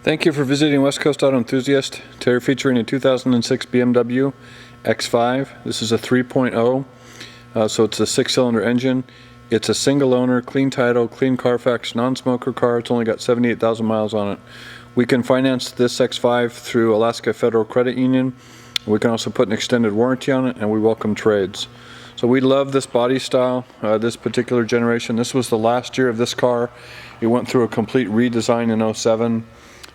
Thank you for visiting West Coast Auto Enthusiast. Today we're featuring a 2006 BMW X5. This is a 3.0, so it's a 6-cylinder engine. It's a single owner, clean title, clean Carfax, non-smoker car. It's only got 78,000 miles on it. We can finance this X5 through Alaska Federal Credit Union. We can also put an extended warranty on it, and we welcome trades. So we love this body style, this particular generation. This was the last year of this car. It went through a complete redesign in 07.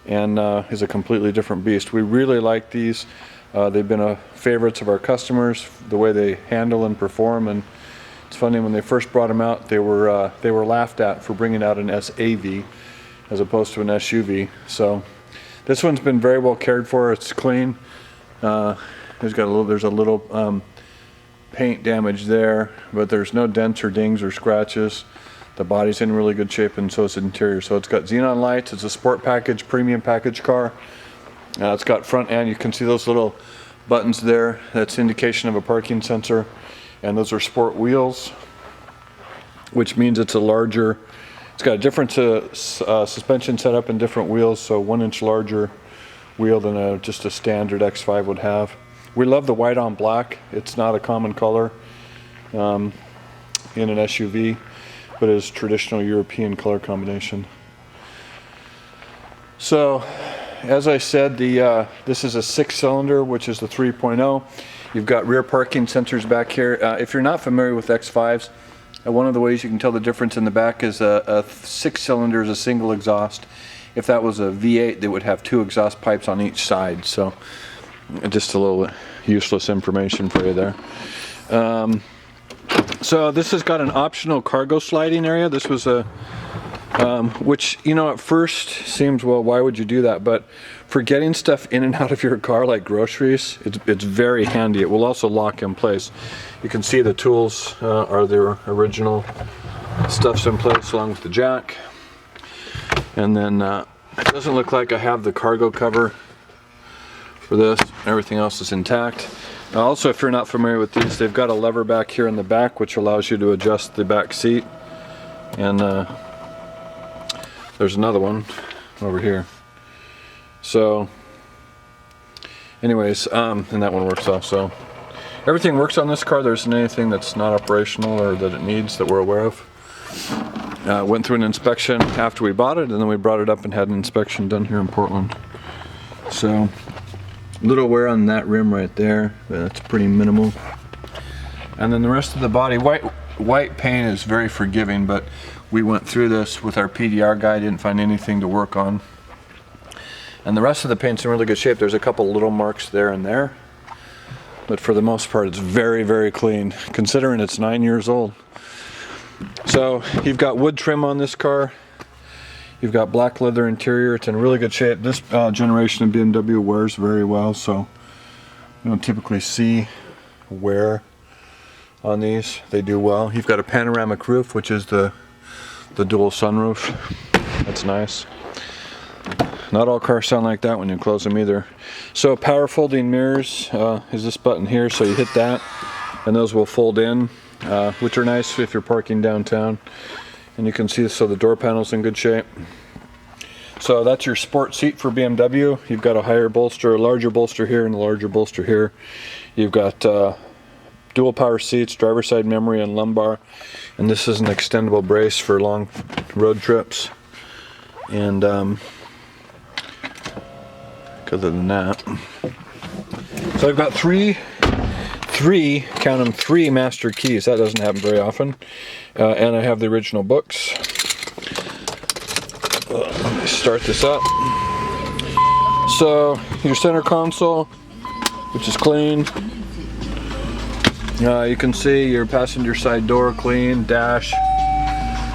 And is a completely different beast. We really like these. They've been favorites of our customers, the way they handle and perform. And it's funny, when they first brought them out, they were laughed at for bringing out an SAV as opposed to an SUV. So this one's been very well cared for. It's clean. There's a little paint damage there, but there's no dents or dings or scratches. The body's in really good shape, and so is the interior. So it's got xenon lights. It's a sport package, premium package car. It's got front end. You can see those little buttons there. That's indication of a parking sensor. And those are sport wheels, which means it's a larger. It's got a different suspension setup and different wheels, so 1-inch larger wheel than just a standard X5 would have. We love the white on black. It's not a common color in an SUV. But it's traditional European color combination. So, as I said, this is a 6-cylinder, which is the 3.0. You've got rear parking sensors back here. If you're not familiar with X5s, one of the ways you can tell the difference in the back is a 6-cylinder is a single exhaust. If that was a V8, they would have 2 exhaust pipes on each side. So, just a little useless information for you there. So this has got an optional cargo sliding area. This was a, which, you know, at first seems, well, why would you do that? But for getting stuff in and out of your car, like groceries, it's very handy. It will also lock in place. You can see the tools are their original stuff's in place along with the jack. And then it doesn't look like I have the cargo cover for this. Everything else is intact. Also, if you're not familiar with these, they've got a lever back here in the back which allows you to adjust the back seat. And there's another one over here. So anyways, and that one works also. Everything works on this car. There isn't anything that's not operational or that it needs that we're aware of. Went through an inspection after we bought it, and then we brought it up and had an inspection done here in Portland. So little wear on that rim right there, but that's pretty minimal. And then the rest of the body, white paint is very forgiving, but we went through this with our PDR guy, didn't find anything to work on. And the rest of the paint's in really good shape. There's a couple little marks there and there, but for the most part it's very, very clean, considering it's 9 years old. So you've got wood trim on this car. You've got black leather interior. It's in really good shape. This generation of BMW wears very well, so you don't typically see wear on these. They do well. You've got a panoramic roof, which is the dual sunroof. That's nice. Not all cars sound like that when you close them either. So power folding mirrors is this button here, so you hit that and those will fold in, which are nice if you're parking downtown. And you can see, so the door panel's in good shape. So that's your sport seat for BMW. You've got a higher bolster, a larger bolster here, and a larger bolster here. You've got dual power seats, driver's side memory, and lumbar. And this is an extendable brace for long road trips. And other than that, so I've got three, count them, 3 master keys. That doesn't happen very often. And I have the original books. Let me start this up. So your center console, which is clean. You can see your passenger side door clean, dash.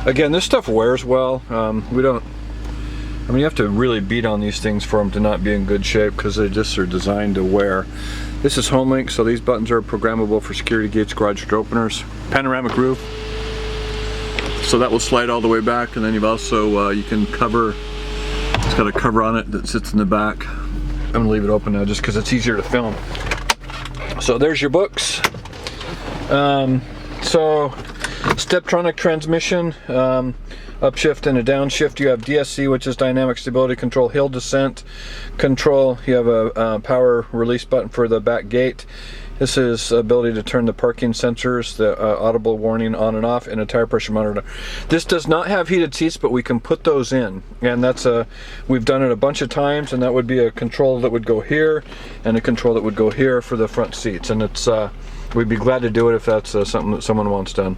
Again, this stuff wears well. You have to really beat on these things for them to not be in good shape, because they just are designed to wear. This is HomeLink, so these buttons are programmable for security gates, garage door openers. Panoramic roof, so that will slide all the way back. And then you've also, you can cover, it's got a cover on it that sits in the back. I'm gonna leave it open now just because it's easier to film. So there's your books. So Steptronic transmission. upshift and a downshift. You have DSC, which is dynamic stability control, hill descent control. You have a power release button for the back gate. This is ability to turn the parking sensors, the audible warning on and off, and a tire pressure monitor. This does not have heated seats, but we can put those in, and that's we've done it a bunch of times, and that would be a control that would go here and a control that would go here for the front seats, and it's we'd be glad to do it if that's something that someone wants done.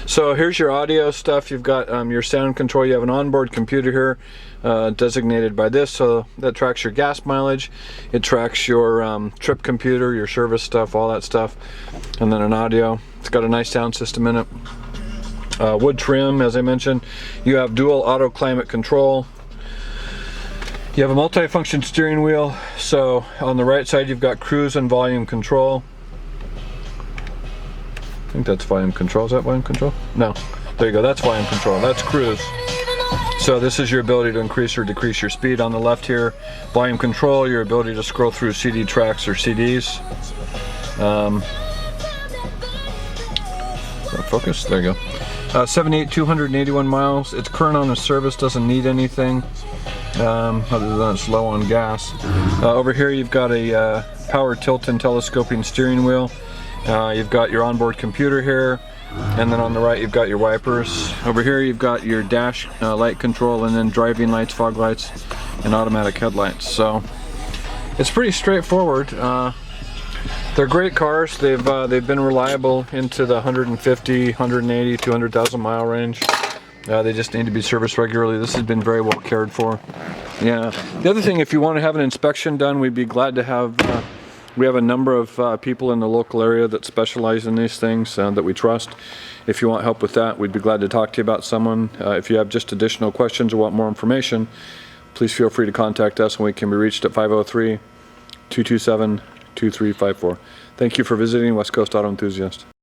So here's your audio stuff. You've got your sound control. You have an onboard computer here designated by this, so that tracks your gas mileage. It tracks your trip computer, your service stuff, all that stuff, and then an audio. It's got a nice sound system in it. Wood trim, as I mentioned. You have dual auto climate control. You have a multi-function steering wheel. So on the right side you've got cruise and volume control. I think that's volume control. Is that volume control? No. There you go. That's volume control. That's cruise. So this is your ability to increase or decrease your speed. On the left here, volume control, your ability to scroll through CD tracks or CDs. Focus. There you go. 281 miles. It's current on the service. Doesn't need anything other than it's low on gas. Over here you've got a power tilt and telescoping steering wheel. You've got your onboard computer here, and then on the right you've got your wipers. Over here you've got your dash light control, and then driving lights, fog lights, and automatic headlights. So it's pretty straightforward. They're great cars. They've been reliable into the 150, 180, 200,000 mile range. They just need to be serviced regularly. This has been very well cared for. Yeah. The other thing, if you want to have an inspection done, we'd be glad to have. We have a number of people in the local area that specialize in these things that we trust. If you want help with that, we'd be glad to talk to you about someone. If you have just additional questions or want more information, please feel free to contact us, and we can be reached at 503-227-2354. Thank you for visiting West Coast Auto Enthusiast.